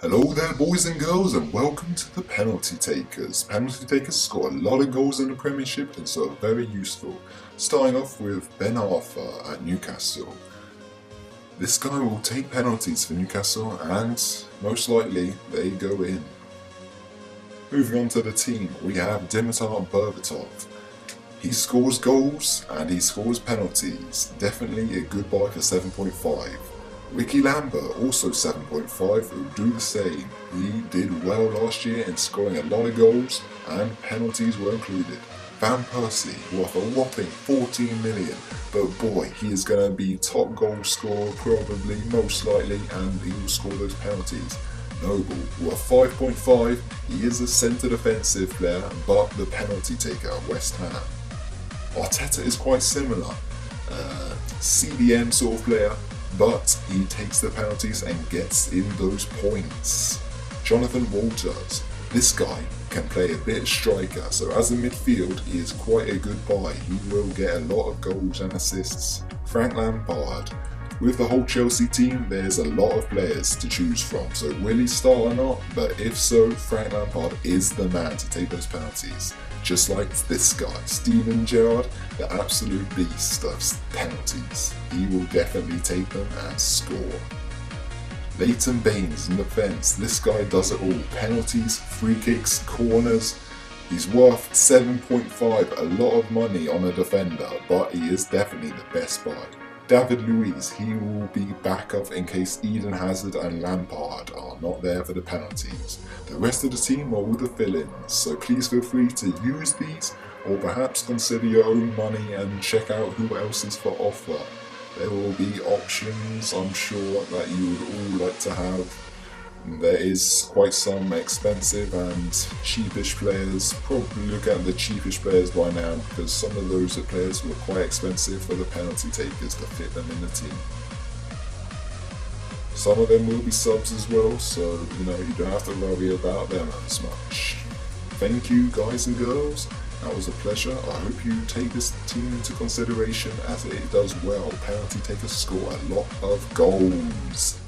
Hello there, boys and girls, and welcome to the Penalty Takers. Penalty Takers score a lot of goals in the Premiership and so are very useful. Starting off with Ben Arthur at Newcastle. This guy will take penalties for Newcastle and most likely they go in. Moving on to the team, we have Dimitar Berbatov. He scores goals and he scores penalties. Definitely a good buy for 7.5. Ricky Lambert, also 7.5, will do the same. He did well last year in scoring a lot of goals and penalties were included. Van Persie, worth a whopping 14 million, but boy, he is going to be top goal scorer probably, most likely, and he will score those penalties. Noble, worth 5.5, he is a centre defensive player, but the penalty taker at West Ham. Arteta is quite similar, CDM sort of player, but he takes the penalties and gets in those points. Jonathan Walters, this guy can play a bit striker, so as a midfield he is quite a good buy. He will get a lot of goals and assists. Frank Lampard, with the whole Chelsea team there's a lot of players to choose from, so will he start or not? But if so, Frank Lampard is the man to take those penalties. Just like this guy, Steven Gerrard, the absolute beast of penalties. He will definitely take them and score. Leighton Baines in defence, this guy does it all. Penalties, free kicks, corners. He's worth 7.5, a lot of money on a defender, but he is definitely the best buy. David Luiz, he will be backup in case Eden Hazard and Lampard are not there for the penalties. The rest of the team are all the fill-ins, so please feel free to use these or perhaps consider your own money and check out who else is for offer. There will be options I'm sure that you would all like to have. There is quite some expensive and cheapish players. Probably look at the cheapish players by now because some of those players were quite expensive for the penalty takers to fit them in the team. Some of them will be subs as well, so you don't have to worry about them as much. Thank you guys and girls, that was a pleasure. I hope you take this team into consideration as it does well. Penalty takers score a lot of goals.